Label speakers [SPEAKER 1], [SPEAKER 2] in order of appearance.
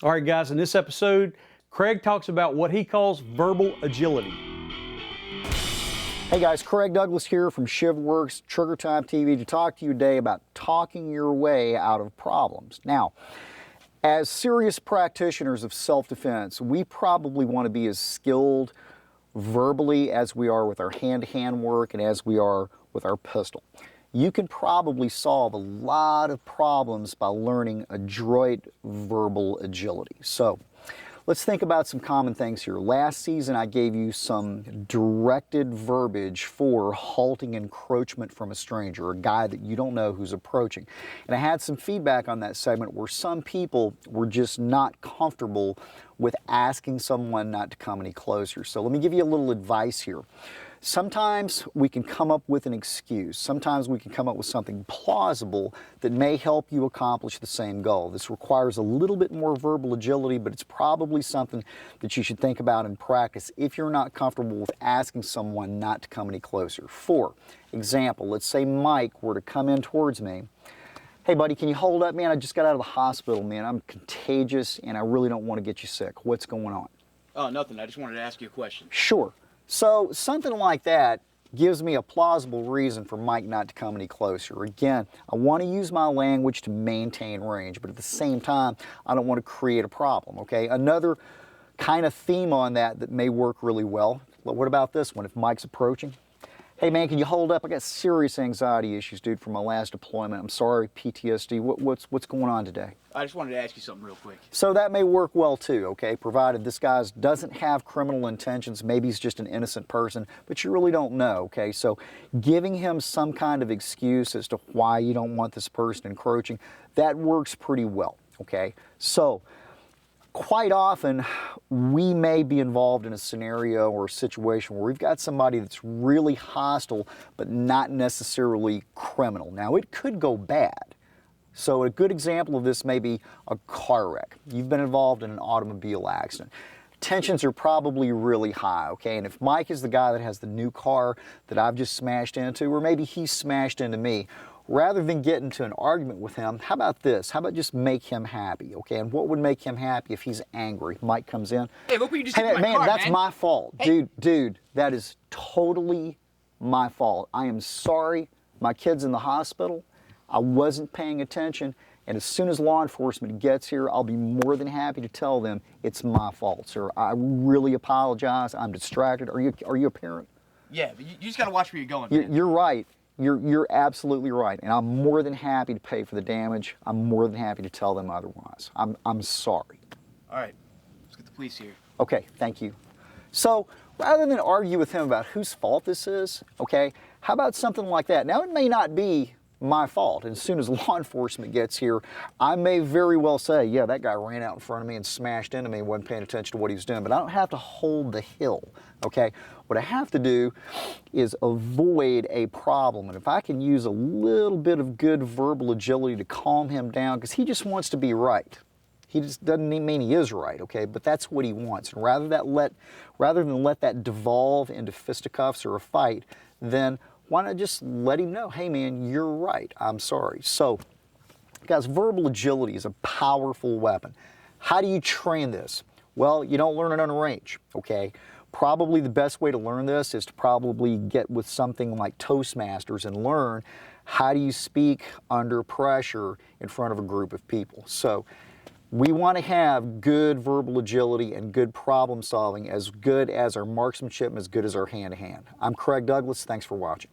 [SPEAKER 1] All right, guys, in this episode, Craig talks about what he calls verbal agility.
[SPEAKER 2] Hey guys, Craig Douglas here from ShivWorks, Trigger Time TV, to talk to you today about talking your way out of problems. Now, as serious practitioners of self-defense, we probably want to be as skilled verbally as we are with our hand-to-hand work and as we are with our pistol. You can probably solve a lot of problems by learning adroit verbal agility. So let's think about some common things here. Last season I gave you some directed verbiage for halting encroachment from a stranger, a guy that you don't know who's approaching. And I had some feedback on that segment where some people were just not comfortable with asking someone not to come any closer. So let me give you a little advice here. Sometimes we can come up with an excuse. Sometimes we can come up with something plausible that may help you accomplish the same goal. This requires a little bit more verbal agility, but it's probably something that you should think about in practice if you're not comfortable with asking someone not to come any closer. For example, let's say Mike were to come in towards me. Hey buddy, can you hold up, man? I just got out of the hospital, man. I'm contagious and I really don't want to get you sick. What's going on?
[SPEAKER 3] Oh, nothing. I just wanted to ask you a question.
[SPEAKER 2] Sure. So something like that gives me a plausible reason for Mike not to come any closer. Again, I want to use my language to maintain range, but at the same time, I don't want to create a problem, okay? Another kind of theme on that may work really well. What about this one? If Mike's approaching, hey man, can you hold up? I got serious anxiety issues, dude, from my last deployment. I'm sorry, PTSD. What's going on today?
[SPEAKER 3] I just wanted to ask you something real quick.
[SPEAKER 2] So that may work well too, okay, provided this guy doesn't have criminal intentions. Maybe he's just an innocent person, but you really don't know, okay? So giving him some kind of excuse as to why you don't want this person encroaching, that works pretty well, okay? So quite often, we may be involved in a scenario or a situation where we've got somebody that's really hostile, but not necessarily criminal. Now, it could go bad. So a good example of this may be a car wreck. You've been involved in an automobile accident. Tensions are probably really high, okay? And if Mike is the guy that has the new car that I've just smashed into, or maybe he's smashed into me, rather than get into an argument with him, how about this? How about just make him happy, okay? And what would make him happy if he's angry? Mike comes in.
[SPEAKER 3] Hey, look what you just
[SPEAKER 2] Hey,
[SPEAKER 3] did to my
[SPEAKER 2] man,
[SPEAKER 3] car,
[SPEAKER 2] that's
[SPEAKER 3] man.
[SPEAKER 2] my fault.
[SPEAKER 3] Hey.
[SPEAKER 2] Dude, that is totally my fault. I am sorry. My kid's in the hospital. I wasn't paying attention. And as soon as law enforcement gets here, I'll be more than happy to tell them it's my fault, sir. I really apologize. I'm distracted. Are you a parent?
[SPEAKER 3] Yeah, but you just got to watch where you're going, man.
[SPEAKER 2] You're right. You're absolutely right, and I'm more than happy to pay for the damage. I'm more than happy to tell them otherwise. I'm sorry.
[SPEAKER 3] All right, let's get the police here.
[SPEAKER 2] Okay, thank you. So rather than argue with him about whose fault this is, okay, how about something like that? Now, it may not be my fault. And as soon as law enforcement gets here, I may very well say, yeah, that guy ran out in front of me and smashed into me and wasn't paying attention to what he was doing. But I don't have to hold the hill, okay? What I have to do is avoid a problem. And if I can use a little bit of good verbal agility to calm him down, because he just wants to be right. He just doesn't mean he is right, okay? But that's what he wants. And rather than let that devolve into fisticuffs or a fight, then why not just let him know, hey man, you're right, I'm sorry. So, guys, verbal agility is a powerful weapon. How do you train this? Well, you don't learn it on range, okay? Probably the best way to learn this is to probably get with something like Toastmasters and learn how do you speak under pressure in front of a group of people. So, we want to have good verbal agility and good problem solving, as good as our marksmanship and as good as our hand-to-hand. I'm Craig Douglas. Thanks for watching.